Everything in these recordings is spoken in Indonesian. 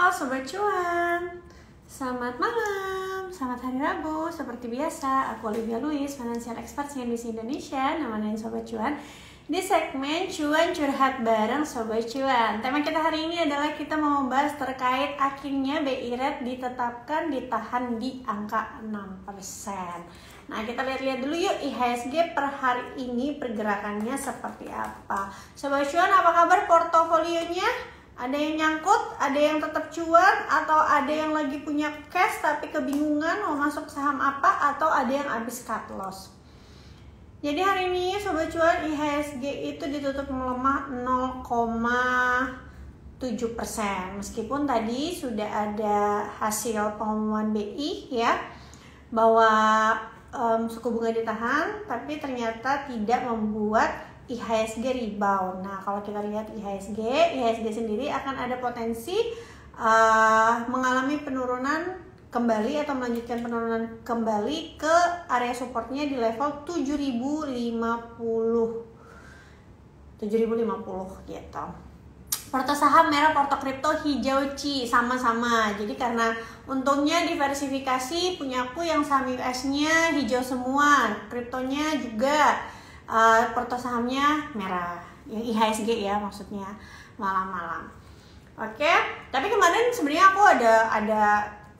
Sobat Cuan, selamat malam, selamat hari Rabu. Seperti biasa, aku Olivia Louis, Financial Expert CNBC Indonesia, namanya Sobat Cuan. Di segmen Cuan Curhat bareng Sobat Cuan. Tema kita hari ini adalah kita mau membahas terkait akhirnya BI Rate ditetapkan ditahan di angka 6%. Nah, kita lihat-lihat dulu yuk IHSG per hari ini pergerakannya seperti apa. Sobat Cuan, apa kabar portofolionya? Ada yang nyangkut, ada yang tetap cuan, atau ada yang lagi punya cash tapi kebingungan mau masuk saham apa, atau ada yang habis cut loss. Jadi hari ini Sobat Cuan IHSG itu ditutup melemah 0,7%. Meskipun tadi sudah ada hasil pengumuman BI ya bahwa suku bunga ditahan, tapi ternyata tidak membuat IHSG rebound. Nah, kalau kita lihat IHSG sendiri akan ada potensi mengalami penurunan kembali atau melanjutkan penurunan kembali ke area supportnya di level 7.050 gitu. Porto saham merah, porto kripto hijau, sama-sama. Jadi karena untungnya diversifikasi, punyaku yang saham US-nya hijau semua, kriptonya juga. Porto sahamnya merah, yang IHSG ya maksudnya malam-malam. Oke, tapi kemarin sebenarnya aku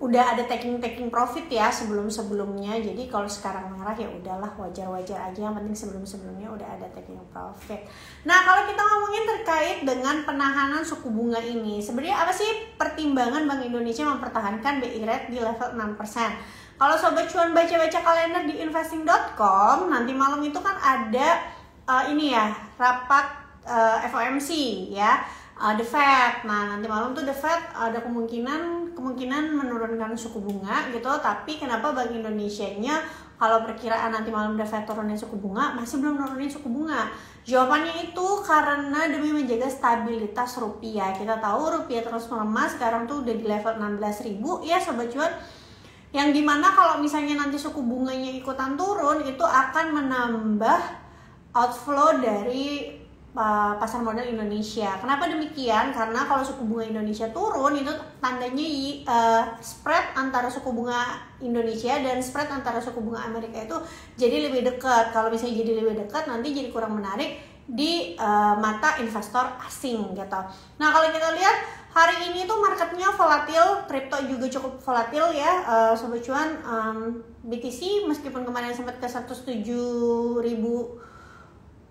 udah ada taking profit ya sebelumnya. Jadi kalau sekarang merah ya udahlah, wajar-wajar aja. Yang penting sebelumnya udah ada taking profit. Nah, kalau kita ngomongin terkait dengan penahanan suku bunga ini, sebenarnya apa sih pertimbangan Bank Indonesia mempertahankan BI Rate di level 6%? Kalau Sobat Cuan baca-baca kalender di investing.com, nanti malam itu kan ada rapat FOMC ya, The Fed. Nah, nanti malam tuh The Fed ada kemungkinan menurunkan suku bunga gitu. Tapi kenapa Bank Indonesia-nya kalau perkiraan nanti malam The Fed turunin suku bunga, masih belum nurunin suku bunga? Jawabannya itu karena demi menjaga stabilitas rupiah. Kita tahu rupiah terus melemah, sekarang tuh udah di level 16.000 ya Sobat Cuan. Yang dimana kalau misalnya nanti suku bunganya ikutan turun, itu akan menambah outflow dari pasar modal Indonesia. Kenapa demikian? Karena kalau suku bunga Indonesia turun, itu tandanya spread antara suku bunga Indonesia dan spread antara suku bunga Amerika itu jadi lebih dekat. Kalau misalnya jadi lebih dekat, nanti jadi kurang menarik di mata investor asing gitu. Nah, kalau kita lihat hari ini tuh marketnya volatil, kripto juga cukup volatil ya, Sobat Cuan. BTC meskipun kemarin sempat ke 107.000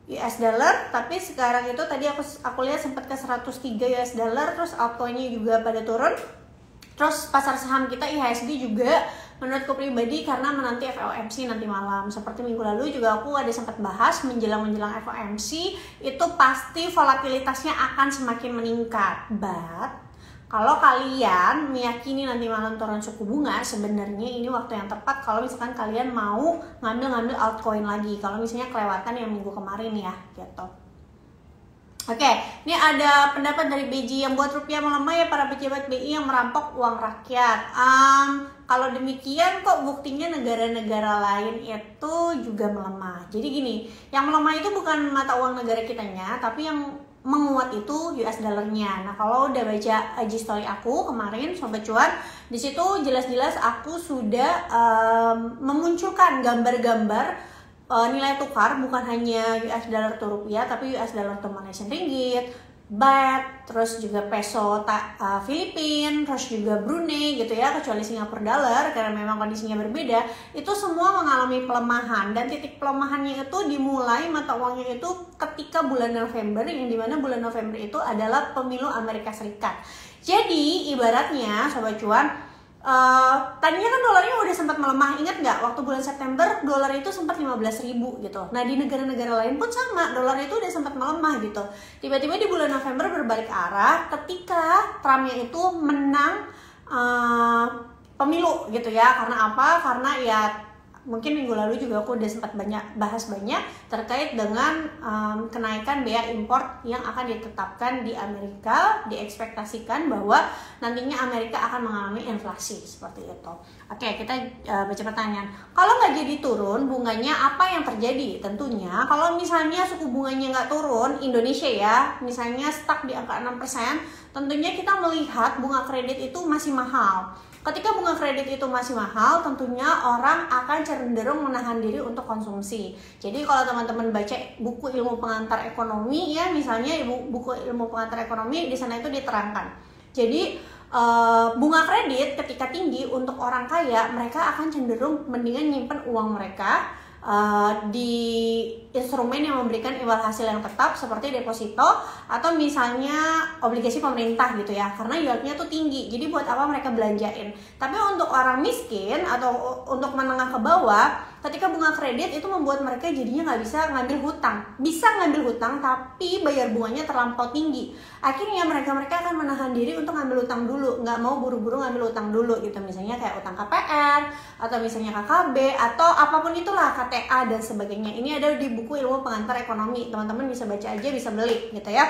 US dollar, tapi sekarang itu tadi aku lihat sempat ke 103 US dollar, terus altcoinnya juga pada turun. Terus pasar saham kita IHSG juga menurutku pribadi karena menanti FOMC nanti malam. Seperti minggu lalu juga aku ada sempat bahas menjelang FOMC itu pasti volatilitasnya akan semakin meningkat. But kalau kalian meyakini nanti malam turun suku bunga, sebenarnya ini waktu yang tepat kalau misalkan kalian mau ngambil altcoin lagi. Kalau misalnya kelewatan yang minggu kemarin ya, gitu. Oke, ini ada pendapat dari BJ yang buat rupiah melemah ya para pejabat BI yang merampok uang rakyat. Kalau demikian kok buktinya negara-negara lain itu juga melemah. Jadi gini, yang melemah itu bukan mata uang negara kitanya, tapi yang menguat itu US dollarnya. Nah, kalau udah baca IG story aku kemarin Sobat Cuan, di situ jelas-jelas aku sudah memunculkan gambar-gambar nilai tukar bukan hanya US dollar to rupiah, tapi US dollar to Malaysian ringgit, baht, terus juga peso Filipin, terus juga Brunei gitu ya, kecuali Singapura dollar karena memang kondisinya berbeda. Itu semua mengalami pelemahan, dan titik pelemahannya itu dimulai mata uangnya itu ketika bulan November, yang dimana bulan November itu adalah pemilu Amerika Serikat. Jadi ibaratnya Sobat Cuan, tadinya kan dolarnya udah sempat melemah, ingat nggak waktu bulan September dolar itu sempat 15.000 gitu. Nah, di negara-negara lain pun sama, dolar itu udah sempat melemah gitu. Tiba-tiba di bulan November berbalik arah ketika Trumpnya itu menang pemilu gitu ya. Karena apa? Karena ya mungkin minggu lalu juga aku udah sempat bahas banyak terkait dengan kenaikan bea impor yang akan ditetapkan di Amerika. Diekspektasikan bahwa nantinya Amerika akan mengalami inflasi seperti itu. Oke, kita baca pertanyaan. Kalau nggak jadi turun bunganya, apa yang terjadi? Tentunya kalau misalnya suku bunganya nggak turun, Indonesia ya, misalnya stuck di angka 6%, tentunya kita melihat bunga kredit itu masih mahal. Ketika bunga kredit itu masih mahal, tentunya orang akan cenderung menahan diri untuk konsumsi. Jadi kalau teman-teman baca buku ilmu pengantar ekonomi ya, misalnya buku ilmu pengantar ekonomi, di sana itu diterangkan. Jadi bunga kredit ketika tinggi untuk orang kaya, mereka akan cenderung mendingan nyimpen uang mereka di instrumen yang memberikan imbal hasil yang tetap seperti deposito atau misalnya obligasi pemerintah gitu ya, karena yieldnya tuh tinggi. Jadi buat apa mereka belanjain? Tapi untuk orang miskin atau untuk menengah ke bawah, ketika bunga kredit itu membuat mereka jadinya nggak bisa ngambil hutang. Bisa ngambil hutang tapi bayar bunganya terlampau tinggi. Akhirnya mereka akan menahan diri untuk ngambil hutang dulu, nggak mau buru-buru ngambil hutang dulu gitu. Misalnya kayak utang KPR atau misalnya KKB atau apapun itulah, KTA dan sebagainya. Ini ada di buku ilmu pengantar ekonomi, teman-teman bisa baca aja, bisa beli gitu ya.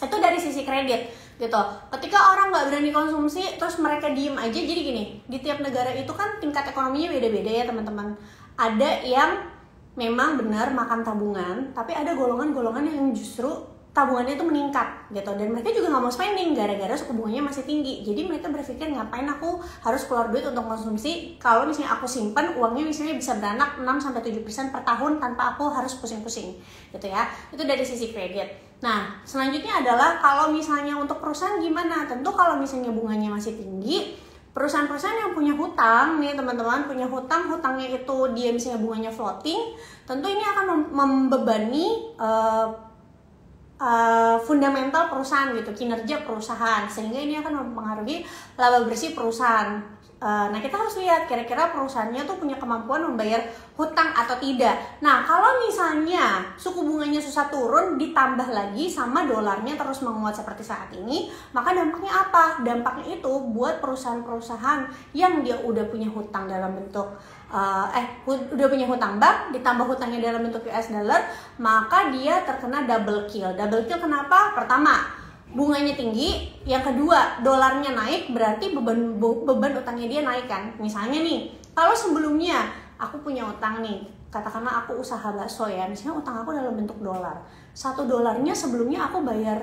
Itu dari sisi kredit gitu. Ketika orang nggak berani konsumsi terus mereka diem aja, jadi gini, di tiap negara itu kan tingkat ekonominya beda-beda ya teman-teman. Ada yang memang benar makan tabungan, tapi ada golongan-golongan yang justru tabungannya itu meningkat gitu, dan mereka juga nggak mau spending gara-gara suku bunganya masih tinggi. Jadi mereka berpikir, ngapain aku harus keluar duit untuk konsumsi kalau misalnya aku simpan uangnya misalnya bisa beranak 6-7% per tahun tanpa aku harus pusing-pusing gitu ya. Itu dari sisi kredit. Nah selanjutnya adalah kalau misalnya untuk perusahaan gimana? Tentu kalau misalnya bunganya masih tinggi, perusahaan-perusahaan yang punya hutang nih teman-teman, punya hutangnya itu dia misalnya bunganya floating, tentu ini akan membebani fundamental perusahaan gitu, kinerja perusahaan, sehingga ini akan mempengaruhi laba bersih perusahaan. Nah kita harus lihat kira-kira perusahaannya tuh punya kemampuan membayar hutang atau tidak. Nah kalau misalnya suku bunganya susah turun ditambah lagi sama dolarnya terus menguat seperti saat ini, maka dampaknya apa? Dampaknya itu buat perusahaan-perusahaan yang dia udah punya hutang dalam bentuk udah punya hutang bank ditambah hutangnya dalam bentuk US dollar, maka dia terkena double kill. Double kill kenapa? Pertama, bunganya tinggi, yang kedua dolarnya naik, berarti beban utangnya dia naik kan. Misalnya nih, kalau sebelumnya aku punya utang nih, katakanlah aku usaha bakso ya, misalnya utang aku dalam bentuk dolar, $1 sebelumnya aku bayar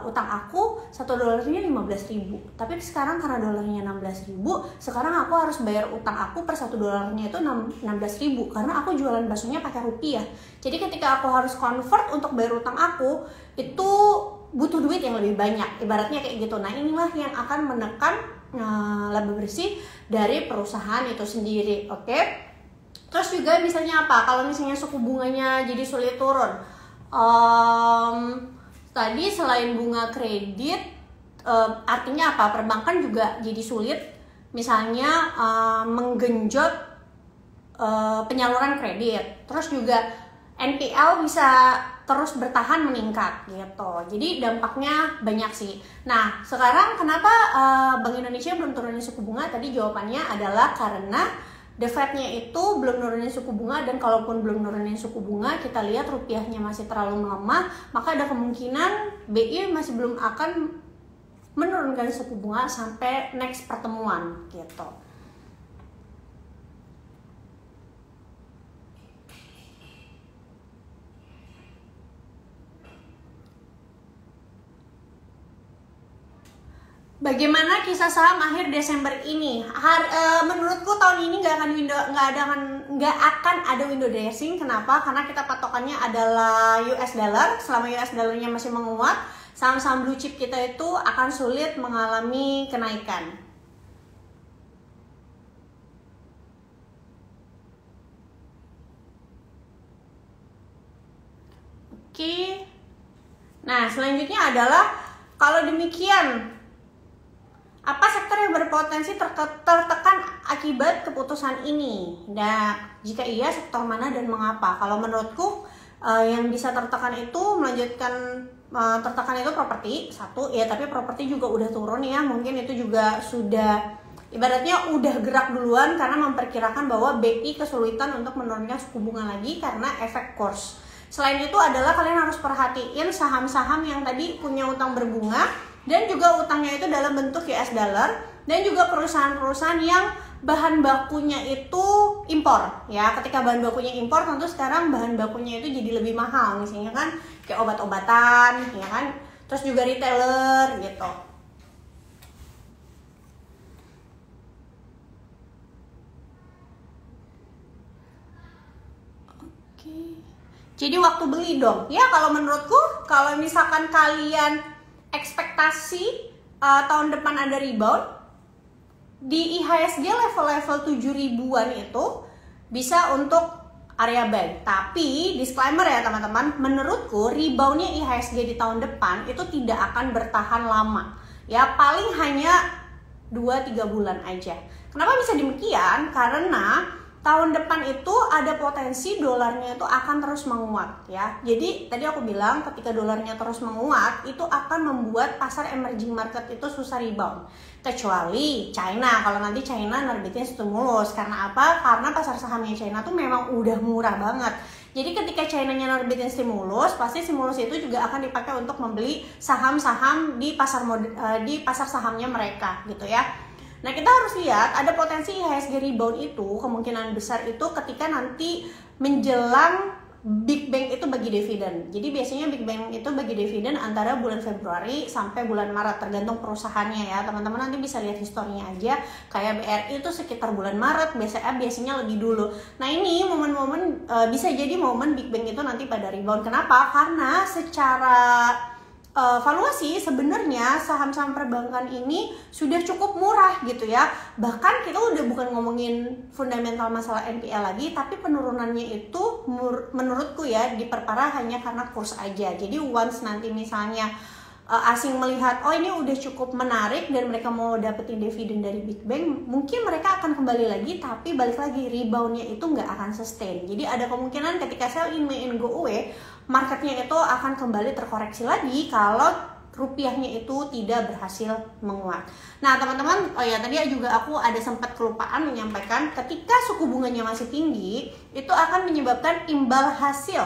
utang aku $1 15.000, tapi sekarang karena dolarnya 16.000, sekarang aku harus bayar utang aku per $1 itu 16.000 karena aku jualan baksonya pakai rupiah. Jadi ketika aku harus convert untuk bayar utang aku, itu butuh duit yang lebih banyak, ibaratnya kayak gitu. Nah inilah yang akan menekan laba bersih dari perusahaan itu sendiri. Oke. Terus juga misalnya apa? Kalau misalnya suku bunganya jadi sulit turun, tadi selain bunga kredit, artinya apa? Perbankan juga jadi sulit, misalnya menggenjot penyaluran kredit. Terus juga NPL bisa terus bertahan meningkat gitu. Jadi dampaknya banyak sih. Nah sekarang kenapa Bank Indonesia belum turunin suku bunga? Tadi jawabannya adalah karena The Fed-nya itu belum nurunin suku bunga, dan kalaupun belum nurunin suku bunga, kita lihat rupiahnya masih terlalu melemah, maka ada kemungkinan BI masih belum akan menurunkan suku bunga sampai next pertemuan gitu. Bagaimana kisah saham akhir Desember ini? Menurutku tahun ini nggak akan ada window dressing. Kenapa? Karena kita patokannya adalah US dollar. Selama US dollarnya masih menguat, saham-saham blue chip kita itu akan sulit mengalami kenaikan. Oke. Nah, selanjutnya adalah kalau demikian, apa sektor yang berpotensi tertekan akibat keputusan ini? Nah, jika iya, sektor mana dan mengapa? Kalau menurutku yang bisa tertekan itu tertekan itu properti, satu ya, tapi properti juga udah turun ya, mungkin itu juga sudah ibaratnya udah gerak duluan karena memperkirakan bahwa BI kesulitan untuk menurunkan suku bunga lagi karena efek kurs. Selain itu adalah kalian harus perhatiin saham-saham yang tadi punya utang berbunga dan juga utangnya itu dalam bentuk US dollar, dan juga perusahaan-perusahaan yang bahan bakunya itu impor ya. Ketika bahan bakunya impor, tentu sekarang bahan bakunya itu jadi lebih mahal, misalnya kan kayak obat-obatan ya kan, terus juga retailer gitu. Jadi waktu beli dong ya, kalau menurutku kalau misalkan kalian ekspektasi tahun depan ada rebound di IHSG level-level 7.000-an itu bisa untuk area buy. Tapi disclaimer ya teman-teman, menurutku reboundnya IHSG di tahun depan itu tidak akan bertahan lama ya, paling hanya 2-3 bulan aja. Kenapa bisa demikian? Karena tahun depan itu ada potensi dolarnya itu akan terus menguat ya. Jadi tadi aku bilang ketika dolarnya terus menguat itu akan membuat pasar emerging market itu susah rebound. Kecuali China, kalau nanti China nerbitin stimulus. Karena apa? Karena pasar sahamnya China tuh memang udah murah banget. Jadi ketika China-nya nerbitin stimulus, pasti stimulus itu juga akan dipakai untuk membeli saham-saham di pasar sahamnya mereka gitu ya. Nah, kita harus lihat ada potensi IHSG rebound itu kemungkinan besar itu ketika nanti menjelang Big Bang itu bagi dividen. Jadi biasanya Big Bang itu bagi dividen antara bulan Februari sampai bulan Maret, tergantung perusahaannya ya. Teman-teman nanti bisa lihat historinya aja. Kayak BRI itu sekitar bulan Maret, biasanya lebih dulu. Nah, ini momen-momen bisa jadi momen Big Bang itu nanti pada rebound. Kenapa? Karena secara valuasi sebenarnya saham-saham perbankan ini sudah cukup murah gitu ya. Bahkan kita udah bukan ngomongin fundamental masalah NPL lagi, tapi penurunannya itu menurutku ya diperparah hanya karena kurs aja. Jadi once nanti misalnya asing melihat oh ini udah cukup menarik dan mereka mau dapetin dividen dari Big Bang, mungkin mereka akan kembali lagi, tapi balik lagi reboundnya itu nggak akan sustain. Jadi ada kemungkinan ketika sell in May and go away, marketnya itu akan kembali terkoreksi lagi kalau rupiahnya itu tidak berhasil menguat. Nah teman-teman, oh ya tadi juga aku ada sempat kelupaan menyampaikan ketika suku bunganya masih tinggi itu akan menyebabkan imbal hasil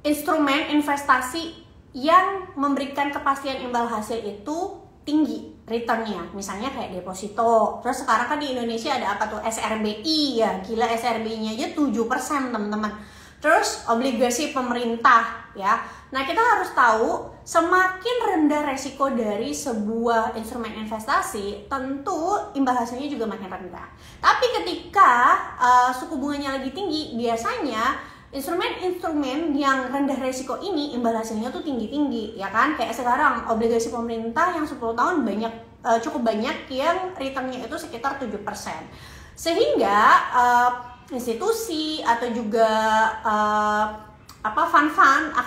instrumen investasi yang memberikan kepastian imbal hasil itu tinggi returnnya, misalnya kayak deposito. Terus sekarang kan di Indonesia ada apa tuh, SRBI ya, gila SRBI-nya aja 7% teman-teman. Terus obligasi pemerintah ya. Nah kita harus tahu semakin rendah resiko dari sebuah instrumen investasi, tentu imbal hasilnya juga makin rendah. Tapi ketika suku bunganya lagi tinggi, biasanya instrumen-instrumen yang rendah resiko ini imbal hasilnya tuh tinggi-tinggi ya kan. Kayak sekarang obligasi pemerintah yang 10 tahun cukup banyak yang returnnya itu sekitar 7%. Sehingga institusi atau juga fund-fund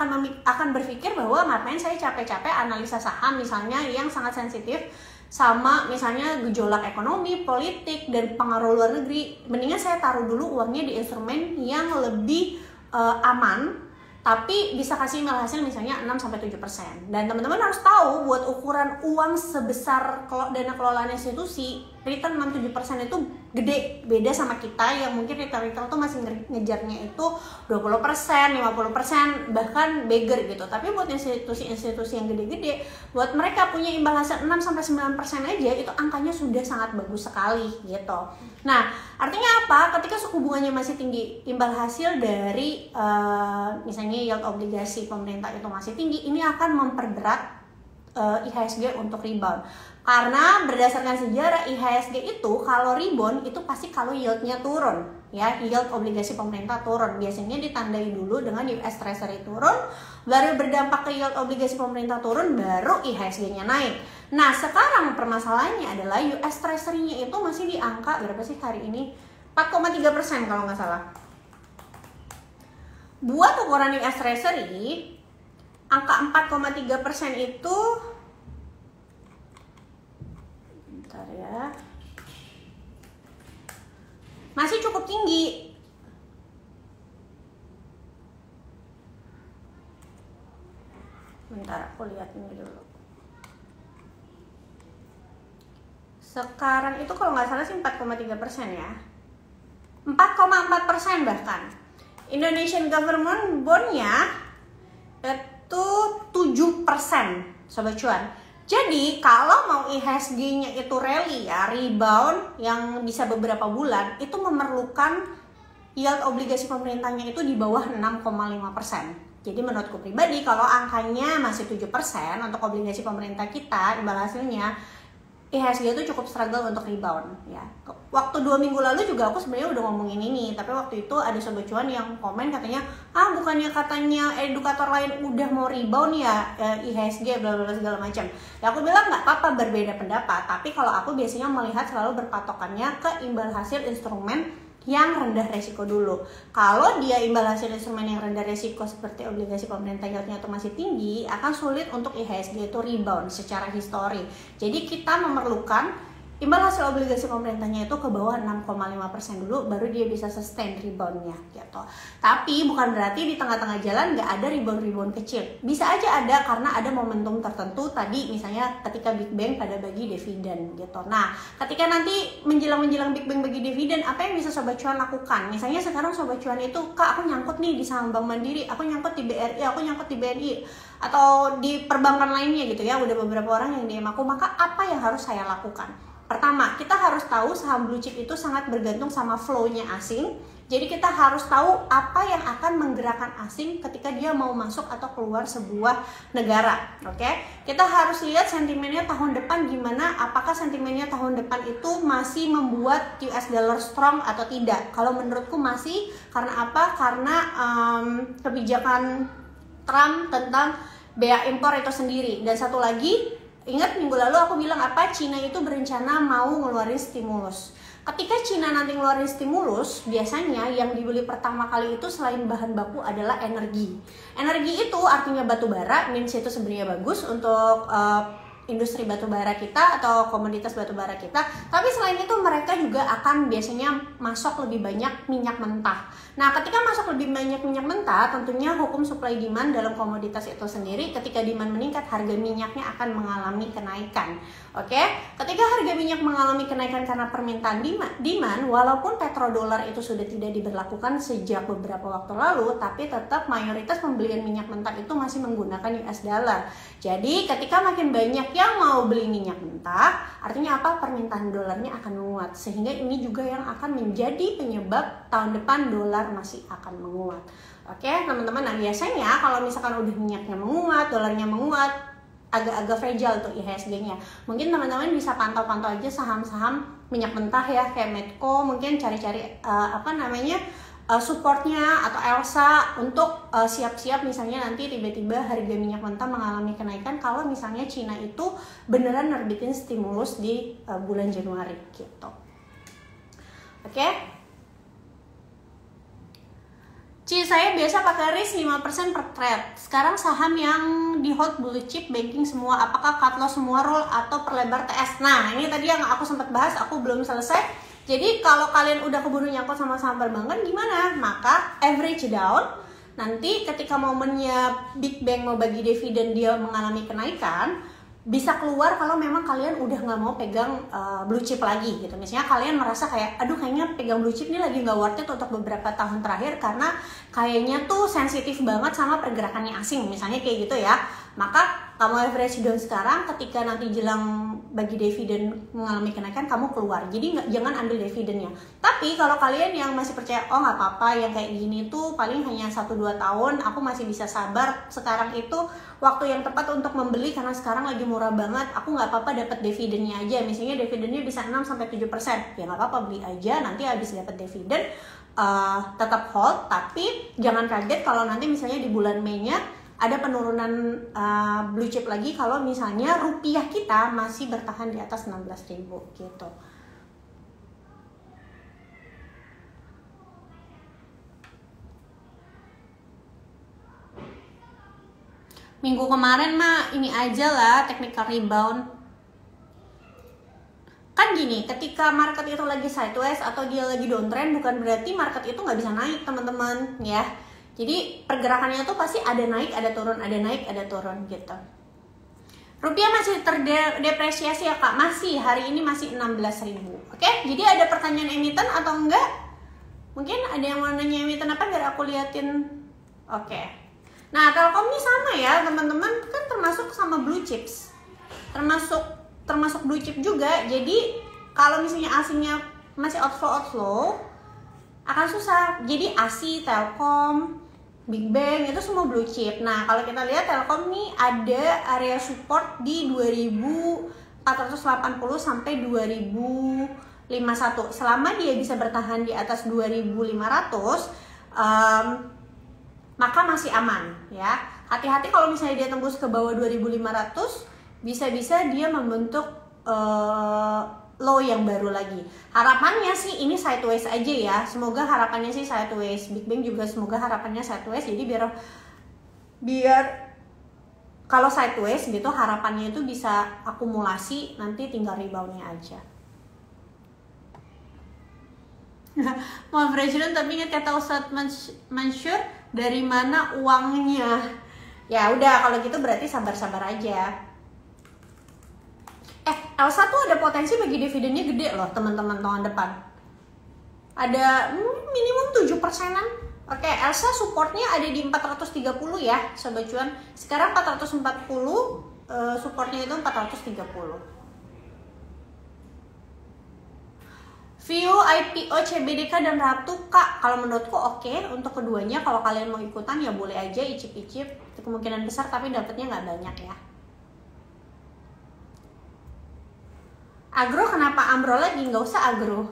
akan berpikir bahwa ngapain saya capek-capek analisa saham misalnya yang sangat sensitif sama misalnya gejolak ekonomi, politik, dan pengaruh luar negeri. Mendingan saya taruh dulu uangnya di instrumen yang lebih aman, tapi bisa kasih imbal hasil misalnya 6-7%. Dan teman-teman harus tahu buat ukuran uang sebesar dana kelolaan institusi, return 6-7% itu gede, beda sama kita yang mungkin retail tuh masih ngejarnya itu 20%, 50%, bahkan bigger gitu. Tapi buat institusi-institusi yang gede-gede, buat mereka punya imbal hasil 6-9% aja, itu angkanya sudah sangat bagus sekali gitu. Nah, artinya apa? Ketika suku bunganya masih tinggi, imbal hasil dari misalnya yield obligasi pemerintah itu masih tinggi, ini akan memperberat IHSG untuk rebound. Karena berdasarkan sejarah IHSG itu kalau rebound itu pasti kalau yieldnya turun ya, yield obligasi pemerintah turun, biasanya ditandai dulu dengan US Treasury turun, baru berdampak ke yield obligasi pemerintah turun, baru IHSG-nya naik. Nah sekarang permasalahannya adalah US Treasury-nya itu masih di angka berapa sih hari ini? 4,3% kalau nggak salah. Buat ukuran US Treasury, angka 4,3% itu, bentar ya, masih cukup tinggi. Bentar aku lihat ini dulu. Sekarang itu kalau nggak salah sih 4,3% ya, 4,4% bahkan. Indonesian government bondnya itu 7%, Sobat Cuan. Jadi kalau mau IHSG-nya itu rally ya, rebound yang bisa beberapa bulan, itu memerlukan yield obligasi pemerintahnya itu di bawah 6,5%. Jadi menurutku pribadi kalau angkanya masih 7% untuk obligasi pemerintah kita, imbal hasilnya IHSG itu cukup struggle untuk rebound ya. Waktu 2 minggu lalu juga aku sebenarnya udah ngomongin ini, tapi waktu itu ada Sobat Cuan yang komen katanya, bukannya katanya edukator lain udah mau rebound ya IHSG bla bla segala macam. Ya aku bilang nggak apa-apa berbeda pendapat, tapi kalau aku biasanya melihat selalu berpatokannya ke imbal hasil instrumen yang rendah resiko dulu. Kalau dia imbal hasil instrumen yang rendah resiko seperti obligasi pemerintah yieldnya itu masih tinggi, akan sulit untuk IHSG itu rebound secara histori. Jadi kita memerlukan imbal hasil obligasi pemerintahnya itu ke bawah 6,5% dulu, baru dia bisa sustain reboundnya gitu. Tapi bukan berarti di tengah-tengah jalan nggak ada rebound kecil. Bisa aja ada karena ada momentum tertentu tadi, misalnya ketika Big Bang pada bagi dividen gitu. Nah, ketika nanti menjelang Big Bang bagi dividen, apa yang bisa Sobat Cuan lakukan? Misalnya sekarang Sobat Cuan itu, Kak, aku nyangkut nih di saham Bank Mandiri, aku nyangkut di BRI, aku nyangkut di BNI, atau di perbankan lainnya gitu ya. Udah beberapa orang yang DM aku, maka apa yang harus saya lakukan? Pertama, kita harus tahu saham blue chip itu sangat bergantung sama flow-nya asing. Jadi kita harus tahu apa yang akan menggerakkan asing ketika dia mau masuk atau keluar sebuah negara. Oke? Kita harus lihat sentimennya tahun depan gimana, apakah sentimennya tahun depan itu masih membuat US dollar strong atau tidak. Kalau menurutku masih, karena apa? Karena kebijakan Trump tentang bea impor itu sendiri. Dan satu lagi, ingat minggu lalu aku bilang apa? Cina itu berencana mau ngeluarin stimulus. Ketika Cina nanti ngeluarin stimulus, biasanya yang dibeli pertama kali itu selain bahan baku adalah energi. Energi itu artinya batu bara, means itu sebenarnya bagus untuk industri batubara kita atau komoditas batubara kita. Tapi selain itu mereka juga akan biasanya masuk lebih banyak minyak mentah. Nah, ketika masuk lebih banyak minyak mentah, tentunya hukum supply demand dalam komoditas itu sendiri, ketika demand meningkat, harga minyaknya akan mengalami kenaikan. Oke, ketika harga minyak mengalami kenaikan karena permintaan demand, walaupun petrodolar itu sudah tidak diberlakukan sejak beberapa waktu lalu, tapi tetap mayoritas pembelian minyak mentah itu masih menggunakan US dollar. Jadi ketika makin banyak yang mau beli minyak mentah, artinya apa? Permintaan dolarnya akan menguat, sehingga ini juga yang akan menjadi penyebab tahun depan dolar masih akan menguat. Oke, teman-teman. Nah, biasanya kalau misalkan udah minyaknya menguat, dolarnya menguat, agak-agak fragile tuh IHSG-nya. Mungkin teman-teman bisa pantau-pantau aja saham-saham minyak mentah ya, kayak Medco, mungkin cari-cari supportnya atau ELSA untuk siap-siap misalnya nanti tiba-tiba harga minyak mentah mengalami kenaikan kalau misalnya Cina itu beneran nerbitin stimulus di bulan Januari gitu. Oke. Saya biasa pakai risk 5% per trade. Sekarang saham yang di hold blue chip banking semua, apakah cut loss semua roll atau perlebar TS? Nah, ini tadi yang aku sempat bahas, aku belum selesai. Jadi kalau kalian udah keburu nyangkut sama saham perbankan gimana? Maka average down. Nanti ketika momennya Big Bang mau bagi dividen dia mengalami kenaikan, bisa keluar kalau memang kalian udah nggak mau pegang blue chip lagi gitu. Misalnya kalian merasa kayak, aduh kayaknya pegang blue chip ini lagi nggak worth it untuk beberapa tahun terakhir karena kayaknya tuh sensitif banget sama pergerakannya asing, misalnya kayak gitu ya. Maka kamu average down sekarang, ketika nanti jelang bagi dividen mengalami kenaikan, kamu keluar. Jadi jangan ambil dividennya. Tapi kalau kalian yang masih percaya, oh nggak apa-apa, yang kayak gini tuh paling hanya 1-2 tahun, aku masih bisa sabar. Sekarang itu waktu yang tepat untuk membeli karena sekarang lagi murah banget. Aku nggak apa-apa dapat dividennya aja. Misalnya dividennya bisa 6-7%. Ya nggak apa-apa, beli aja. Nanti habis dapat dividen tetap hold. Tapi jangan kaget kalau nanti misalnya di bulan Mei-nya ada penurunan blue chip lagi kalau misalnya rupiah kita masih bertahan di atas 16.000 gitu. Minggu kemarin mah ini aja lah, technical rebound. Kan gini, ketika market itu lagi sideways atau dia lagi downtrend, bukan berarti market itu nggak bisa naik, teman-teman ya. Jadi pergerakannya tuh pasti ada naik, ada turun, ada naik, ada turun gitu. Rupiah masih terdepresiasi ya Kak, masih hari ini masih 16.000. Oke, jadi ada pertanyaan emiten atau enggak? Mungkin ada yang mau nanya emiten apa biar aku liatin. Oke. Nah, Telkom ini sama ya teman-teman, kan termasuk sama blue chips. Termasuk blue chip juga. Jadi kalau misalnya asingnya masih outflow akan susah. Jadi ASI, Telkom, Big Bang itu semua blue chip. Nah, kalau kita lihat Telkom nih ada area support di 2480 sampai 2051. Selama dia bisa bertahan di atas 2500, maka masih aman ya. Hati-hati kalau misalnya dia tembus ke bawah 2500, bisa-bisa dia membentuk low yang baru lagi. Harapannya sih ini sideways aja ya. Semoga harapannya sih sideways. Big Bang juga semoga harapannya sideways. Jadi biar kalau sideways gitu harapannya itu bisa akumulasi, nanti tinggal reboundnya aja. Mau presiden tapi ingat kata Ustadz Mansur, dari mana uangnya? Ya udah kalau gitu berarti sabar-sabar aja. Elsa tuh ada potensi bagi dividennya gede loh teman-teman tahun depan. Ada minimum 7%-an. Oke, Elsa supportnya ada di 430 ya Sobat Cuan. Sekarang 440, supportnya itu 430. View, IPO, CBDK dan Ratu Kak, kalau menurutku oke untuk keduanya. Kalau kalian mau ikutan ya boleh aja icip-icip. Kemungkinan besar tapi dapatnya nggak banyak ya. Agro kenapa ambrol lagi? Nggak usah agro.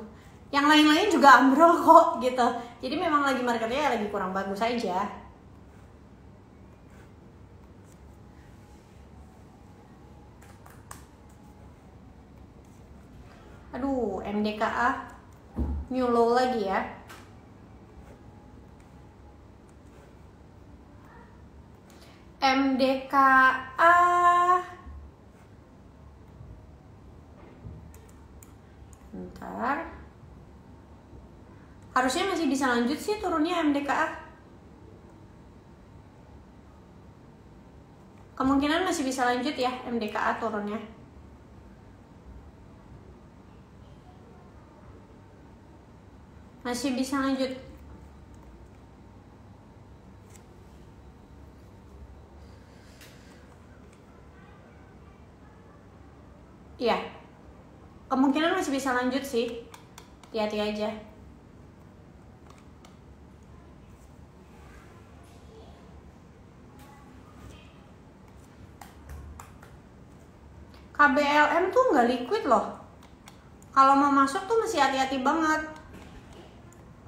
Yang lain-lain juga ambrol kok gitu. Jadi memang lagi marketnya lagi kurang bagus aja. Aduh, MDKA new low lagi ya. MDKA bentar, harusnya masih bisa lanjut sih turunnya MDKA. Kemungkinan masih bisa lanjut ya MDKA turunnya. Masih bisa lanjut. Iya, kemungkinan masih bisa lanjut sih. Hati-hati aja. KBLM tuh nggak liquid loh. Kalau mau masuk tuh mesti hati-hati banget.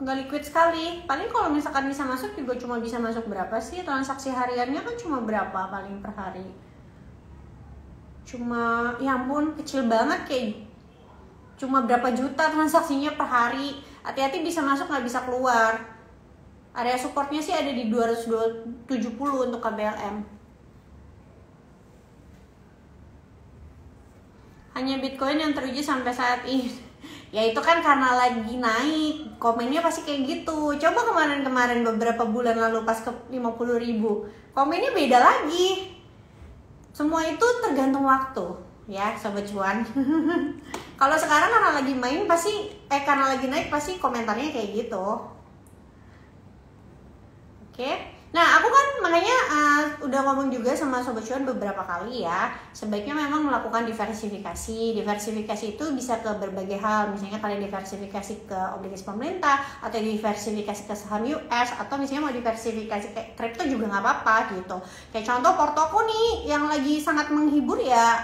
Nggak liquid sekali. Paling kalau misalkan bisa masuk juga cuma bisa masuk berapa sih? Transaksi hariannya kan cuma berapa paling per hari? Cuma, ya ampun, kecil banget, kayak cuma berapa juta transaksinya per hari. Hati-hati bisa masuk nggak bisa keluar. Area supportnya sih ada di 270 untuk KBLM. Hanya Bitcoin yang teruji sampai saat ini. Ya itu kan karena lagi naik, komennya pasti kayak gitu. Coba kemarin-kemarin beberapa bulan lalu pas ke 50.000, komennya beda lagi. Semua itu tergantung waktu ya Sobat Cuan. Kalau sekarang karena lagi main pasti karena lagi naik pasti komentarnya kayak gitu. Oke. Nah, aku kan makanya udah ngomong juga sama Sobat Cuan beberapa kali ya, sebaiknya memang melakukan diversifikasi. Diversifikasi itu bisa ke berbagai hal, misalnya kalian diversifikasi ke obligasi pemerintah, atau diversifikasi ke saham US, atau misalnya mau diversifikasi ke kripto juga nggak apa-apa gitu. Kayak contoh portoku nih yang lagi sangat menghibur ya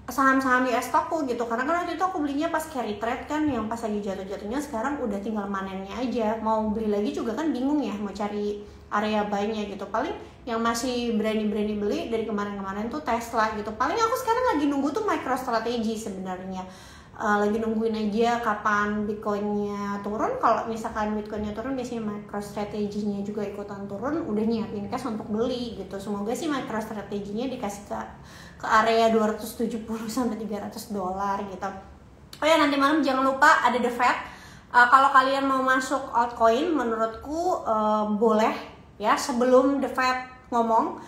saham-saham US stockku gitu, karena kan waktu itu aku belinya pas carry trade kan, yang pas lagi jatuh-jatuhnya, sekarang udah tinggal manennya aja. Mau beli lagi juga kan bingung ya, mau cari area buy-nya gitu. Paling yang masih berani-berani beli dari kemarin-kemarin tuh Tesla gitu. Paling aku sekarang lagi nunggu tuh MicroStrategy sebenarnya. Lagi nungguin aja kapan Bitcoinnya turun. Kalau misalkan Bitcoinnya turun, biasanya MicroStrategy-nya juga ikutan turun, udah nyiapin cash untuk beli gitu. Semoga sih MicroStrategy-nya dikasih ke area 270 sampai 300 dolar gitu. Oh ya, nanti malam jangan lupa ada The Fed. Kalau kalian mau masuk altcoin, menurutku boleh ya sebelum The Fed ngomong.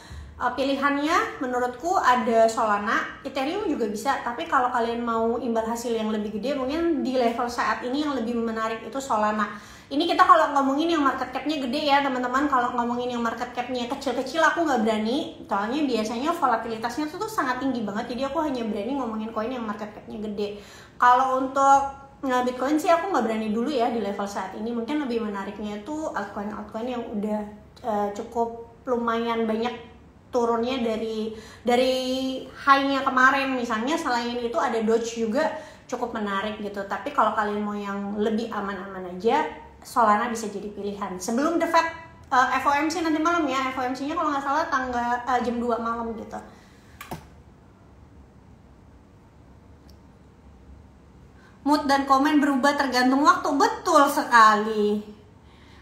Pilihannya menurutku ada Solana, Ethereum juga bisa, tapi kalau kalian mau imbal hasil yang lebih gede mungkin di level saat ini yang lebih menarik itu Solana. Ini kita kalau ngomongin yang market cap-nya gede ya teman-teman. Kalau ngomongin yang market cap-nya kecil-kecil aku nggak berani, soalnya biasanya volatilitasnya tuh sangat tinggi banget, jadi aku hanya berani ngomongin koin yang market cap-nya gede. Kalau untuk Bitcoin sih aku nggak berani dulu ya di level saat ini. Mungkin lebih menariknya itu altcoin yang udah cukup lumayan banyak turunnya dari high-nya kemarin. Misalnya selain itu ada Doge juga cukup menarik gitu. Tapi kalau kalian mau yang lebih aman-aman aja, Solana bisa jadi pilihan. Sebelum The Fed FOMC nanti malam ya. FOMC-nya kalau nggak salah jam 2 malam gitu. Mood dan komen berubah tergantung waktu. Betul sekali.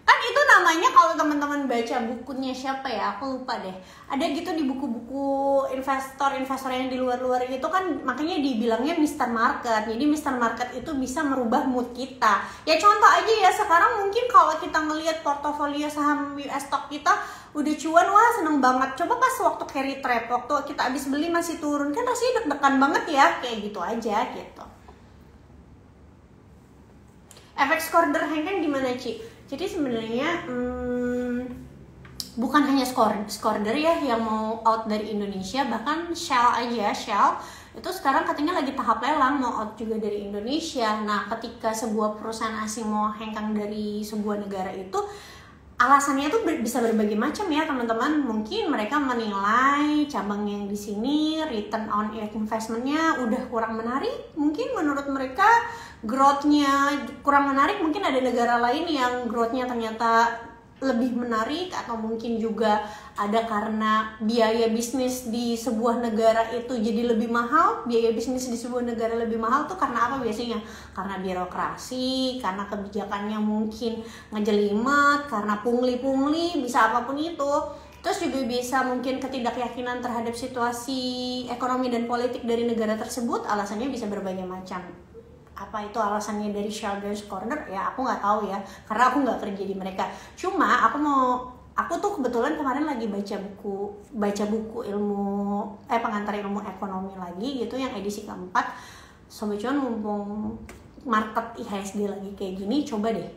Kan itu namanya kalau teman-teman baca bukunya siapa ya, aku lupa deh, ada gitu di buku-buku investor yang di luar-luar itu kan, makanya dibilangnya Mr. Market. Jadi Mr. Market itu bisa merubah mood kita. Ya contoh aja ya, sekarang mungkin kalau kita ngelihat portofolio saham US stock kita udah cuan, wah seneng banget. Coba pas waktu carry trade, waktu kita habis beli masih turun, kan rasanya deg-degan banget ya, kayak gitu aja gitu. Efek skorder hengkang gimana Ci? Jadi sebenarnya bukan hanya skorder ya yang mau out dari Indonesia, bahkan Shell itu sekarang katanya lagi tahap lelang mau out juga dari Indonesia. Nah, ketika sebuah perusahaan asing mau hengkang dari sebuah negara itu, alasannya tuh bisa berbagai macam ya teman-teman. Mungkin mereka menilai cabang yang di sini return on investment-nya udah kurang menarik. Mungkin menurut mereka growth-nya kurang menarik. Mungkin ada negara lain yang growth-nya ternyata lebih menarik, atau mungkin juga ada karena biaya bisnis di sebuah negara itu jadi lebih mahal. Biaya bisnis di sebuah negara lebih mahal tuh karena apa biasanya? Karena birokrasi, karena kebijakannya mungkin ngejelimet, karena pungli, bisa apapun itu. Terus juga bisa mungkin ketidakyakinan terhadap situasi ekonomi dan politik dari negara tersebut. Alasannya bisa berbagai macam. Apa itu alasannya dari Sheldon's Corner? Ya aku nggak tahu ya, karena aku nggak kerja di mereka. Cuma aku tuh kebetulan kemarin lagi baca buku ilmu pengantar ilmu ekonomi lagi gitu, yang edisi keempat. Sobat cuan, mumpung market IHSG lagi kayak gini, coba deh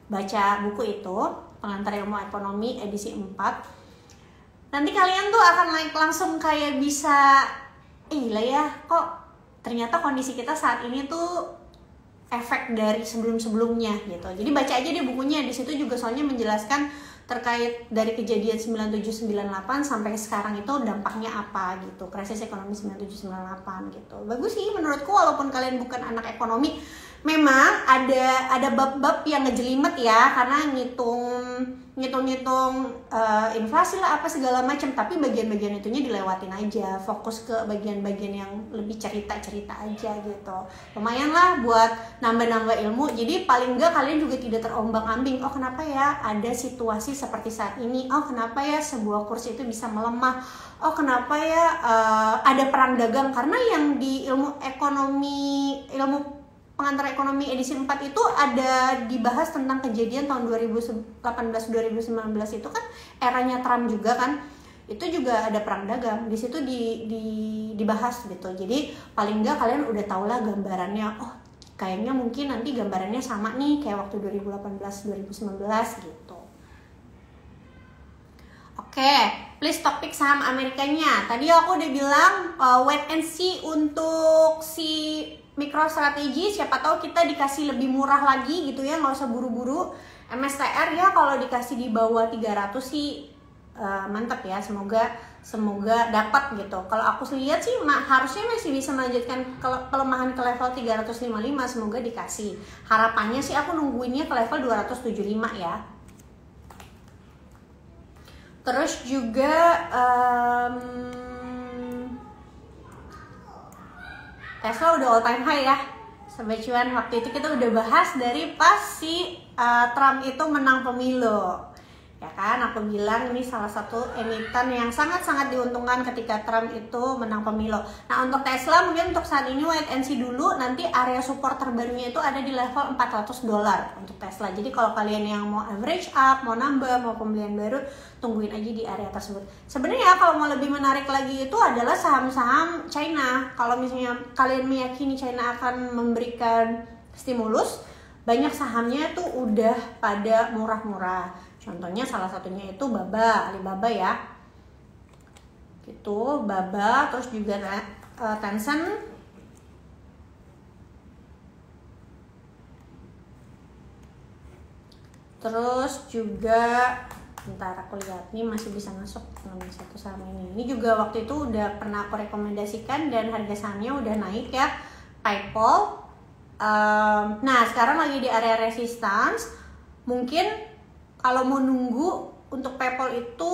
baca buku itu, pengantar ilmu ekonomi edisi 4. Nanti kalian tuh akan langsung kayak bisa, gila ya, kok ternyata kondisi kita saat ini tuh efek dari sebelum-sebelumnya gitu. Jadi baca aja deh bukunya, di situ juga soalnya menjelaskan terkait dari kejadian 9798 sampai sekarang itu dampaknya apa gitu, krisis ekonomi 9798 gitu. Bagus sih menurutku, walaupun kalian bukan anak ekonomi, memang ada bab-bab yang ngejelimet ya, karena ngitung inflasi lah apa segala macam, tapi bagian-bagian itunya dilewatin aja, fokus ke bagian-bagian yang lebih cerita-cerita aja gitu. Lumayan lah buat nambah-nambah ilmu. Jadi paling enggak kalian juga tidak terombang-ambing. Oh kenapa ya ada situasi seperti saat ini? Oh kenapa ya sebuah kurs itu bisa melemah? Oh kenapa ya ada perang dagang? Karena yang di ilmu pengantar ekonomi edisi 4 itu ada dibahas tentang kejadian tahun 2018-2019 itu kan eranya Trump juga kan. Itu juga ada perang dagang. Di situ dibahas gitu. Jadi paling enggak kalian udah tau lah gambarannya. Oh, kayaknya mungkin nanti gambarannya sama nih kayak waktu 2018-2019 gitu. Oke, please topik saham Amerikanya. Tadi aku udah bilang wait and see untuk si MicroStrategy, siapa tahu kita dikasih lebih murah lagi gitu ya, nggak usah buru-buru. MSTR ya kalau dikasih di bawah 300 sih mantap ya, semoga dapat gitu. Kalau aku lihat sih harusnya masih bisa melanjutkan pelemahan ke level 355, semoga dikasih. Harapannya sih aku nungguinnya ke level 275 ya. Terus juga Tesla udah all time high ya Sobat cuan. Waktu itu kita udah bahas dari pas si Trump itu menang pemilu. Ya kan, aku bilang ini salah satu emiten yang sangat-sangat diuntungkan ketika Trump itu menang pemilu. Nah, untuk Tesla mungkin untuk saat ini wait and see dulu, nanti area support terbarunya itu ada di level $400 untuk Tesla. Jadi kalau kalian yang mau average up, mau nambah, mau pembelian baru, tungguin aja di area tersebut. Sebenarnya kalau mau lebih menarik lagi itu adalah saham-saham China. Kalau misalnya kalian meyakini China akan memberikan stimulus, banyak sahamnya tuh udah pada murah-murah. Contohnya salah satunya itu Baba, Alibaba ya. Gitu, Baba, terus juga Tencent. Terus juga bentar aku lihat nih masih bisa masuk nomor satu saham ini. Ini juga waktu itu udah pernah aku rekomendasikan dan harga sahamnya udah naik ya. PayPal. Nah sekarang lagi di area resistance. Mungkin kalau mau nunggu untuk PayPal itu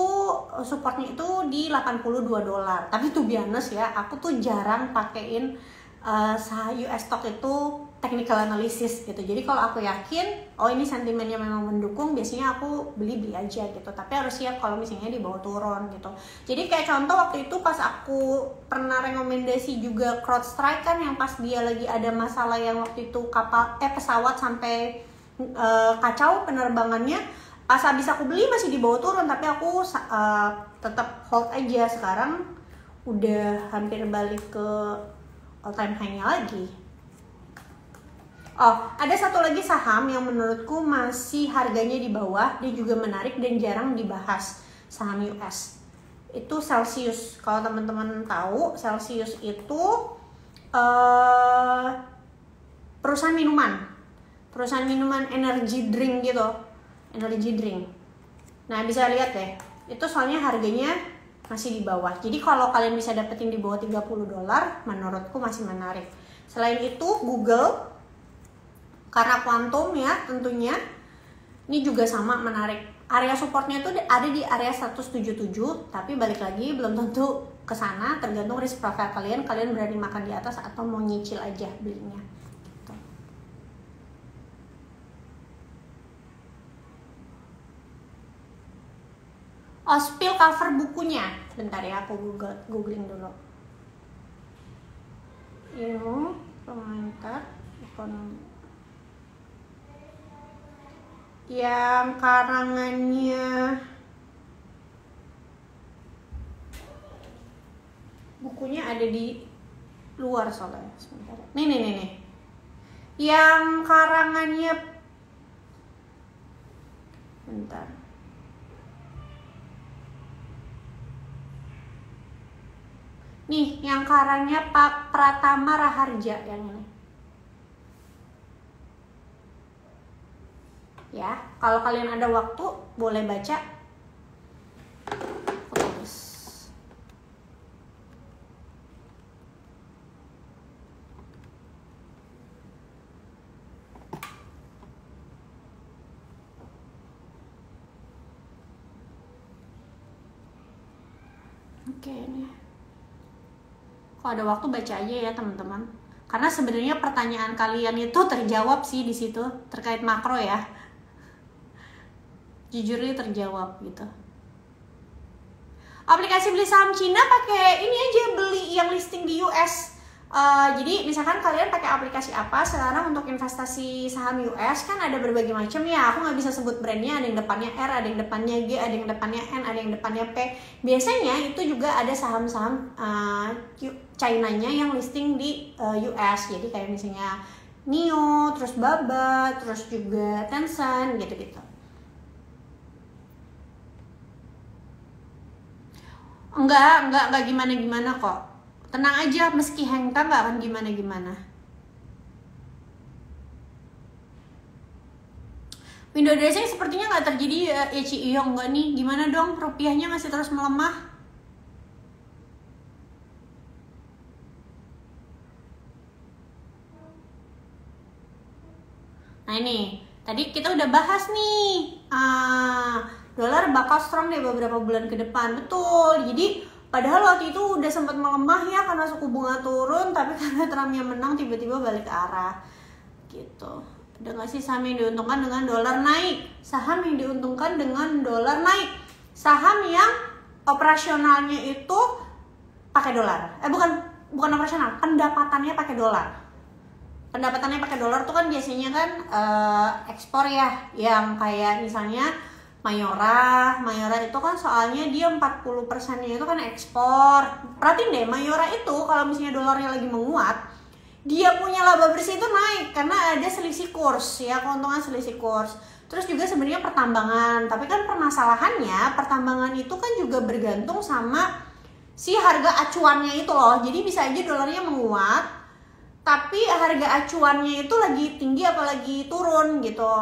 supportnya itu di $82. Tapi to be honest ya, aku tuh jarang pakein US stock itu technical analysis gitu. Jadi kalau aku yakin, oh ini sentimennya memang mendukung, biasanya aku beli aja gitu. Tapi harus siap kalau misalnya di bawah turun gitu. Jadi kayak contoh waktu itu pas aku pernah rekomendasi juga CrowdStrike kan, yang pas dia lagi ada masalah yang waktu itu pesawat sampai kacau penerbangannya. Pas habis aku beli masih di bawah turun, tapi aku tetap hold aja. Sekarang udah hampir balik ke all time high-nya lagi. Oh, ada satu lagi saham yang menurutku masih harganya di bawah, dia juga menarik dan jarang dibahas, saham US. Itu Celsius. Kalau teman-teman tahu, Celsius itu perusahaan minuman energy drink gitu. Energy drink. Nah bisa lihat deh, itu soalnya harganya masih di bawah. Jadi kalau kalian bisa dapetin di bawah $30, menurutku masih menarik. Selain itu Google, karena kuantum ya tentunya, ini juga sama menarik. Area supportnya itu ada di area 177, tapi balik lagi belum tentu ke sana, tergantung risk profile kalian. Kalian berani makan di atas atau mau nyicil aja belinya. Oh, spill cover bukunya. Bentar ya, aku googling dulu. Ilmu pengantar ekonomi. Yang karangannya, bukunya ada di luar soalnya. Sebentar. Nih. Yang karangannya, bentar. Nih, yang karangnya Pak Pratama Raharja yang ini. Ya, kalau kalian ada waktu boleh baca. Tulis. Oke, ini. Kalau ada waktu baca aja ya teman-teman, karena sebenarnya pertanyaan kalian itu terjawab sih di situ terkait makro ya, jujurnya terjawab gitu. Aplikasi beli saham Cina pakai ini aja, beli yang listing di US. Jadi misalkan kalian pakai aplikasi apa sekarang untuk investasi saham US, kan ada berbagai macam ya. Aku nggak bisa sebut brandnya, ada yang depannya R, ada yang depannya G, ada yang depannya N, ada yang depannya P. Biasanya itu juga ada saham-saham China-nya yang listing di US. Jadi kayak misalnya NIO, terus Baba, terus juga Tencent gitu-gitu. Enggak gimana-gimana kok. Tenang aja, meski hengkang nggak akan gimana-gimana. Window dressing sepertinya nggak terjadi ya Ci Iyo, enggak nih. Gimana dong, rupiahnya masih terus melemah? Nah ini, tadi kita udah bahas nih, dolar bakal strong deh beberapa bulan ke depan, betul. Jadi padahal waktu itu udah sempat melemah ya karena suku bunga turun, tapi karena Trumpnya menang tiba-tiba balik ke arah gitu. Ada nggak sih saham yang diuntungkan dengan dolar naik? Saham yang diuntungkan dengan dolar naik. Saham yang operasionalnya itu pakai dolar. Bukan operasional, pendapatannya pakai dolar. Pendapatannya pakai dolar tuh kan biasanya kan ekspor ya, yang kayak misalnya Mayora itu kan soalnya dia 40%-nya itu kan ekspor. Perhatiin deh, Mayora itu kalau misalnya dolarnya lagi menguat, dia punya laba bersih itu naik karena ada selisih kurs ya, keuntungan selisih kurs. Terus juga sebenarnya pertambangan, tapi kan permasalahannya pertambangan itu kan juga bergantung sama si harga acuannya itu loh. Jadi bisa aja dolarnya menguat, tapi harga acuannya itu lagi tinggi apa lagi turun gitu.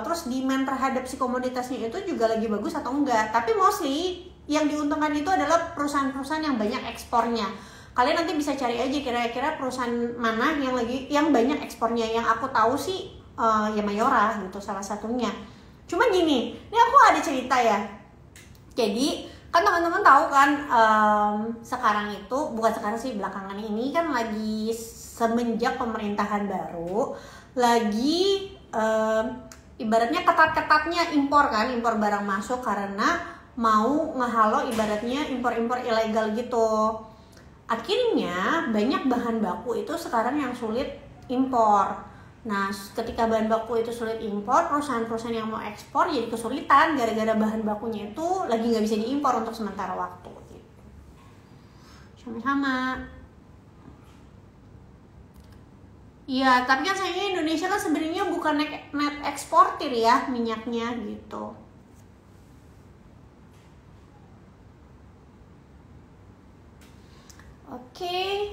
Terus demand terhadap si komoditasnya itu juga lagi bagus atau enggak. Tapi mostly yang diuntungkan itu adalah perusahaan-perusahaan yang banyak ekspornya. Kalian nanti bisa cari aja kira-kira perusahaan mana yang banyak ekspornya. Yang aku tahu sih ya Mayora gitu salah satunya. Cuman gini, ini aku ada cerita ya. Jadi kan teman-teman tahu kan sekarang itu, bukan sekarang sih, belakangan ini kan lagi semenjak pemerintahan baru lagi ibaratnya ketat-ketatnya impor barang masuk karena mau ngehalo ibaratnya impor-impor ilegal gitu. Akhirnya banyak bahan baku itu sekarang yang sulit impor. Nah, ketika bahan baku itu sulit impor, perusahaan-perusahaan yang mau ekspor jadi kesulitan gara-gara bahan bakunya itu lagi nggak bisa diimpor untuk sementara waktu gitu. Sama-sama. Iya, tapi kan sayangnya Indonesia kan sebenarnya bukan net eksportir ya minyaknya gitu. Oke.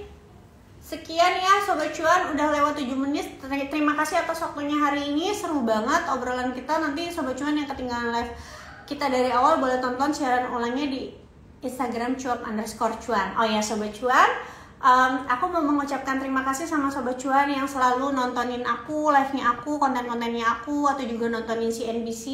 Sekian ya Sobat Cuan, udah lewat 7 menit. Terima kasih atas waktunya hari ini, seru banget obrolan kita. Nanti Sobat Cuan yang ketinggalan live kita dari awal boleh tonton siaran ulangnya di Instagram cuap_cuan. Oh ya Sobat Cuan, aku mau mengucapkan terima kasih sama Sobat Cuan yang selalu nontonin aku, live-nya aku, konten-kontennya aku, atau juga nontonin CNBC.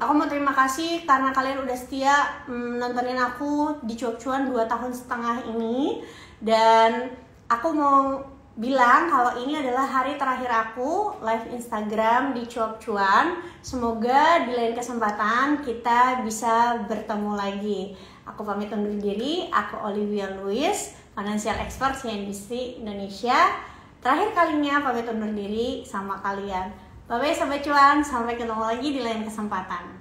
Aku mau terima kasih karena kalian udah setia nontonin aku di Cuap Cuan 2,5 tahun ini. Dan aku mau bilang kalau ini adalah hari terakhir aku live Instagram di Cuap Cuan. Semoga di lain kesempatan kita bisa bertemu lagi. Aku pamit undur diri, aku Olivia Louis, Financial Expert CNBC Indonesia. Terakhir kalinya pamit undur diri sama kalian. Bye-bye Sobat Cuan, sampai ketemu lagi di lain kesempatan.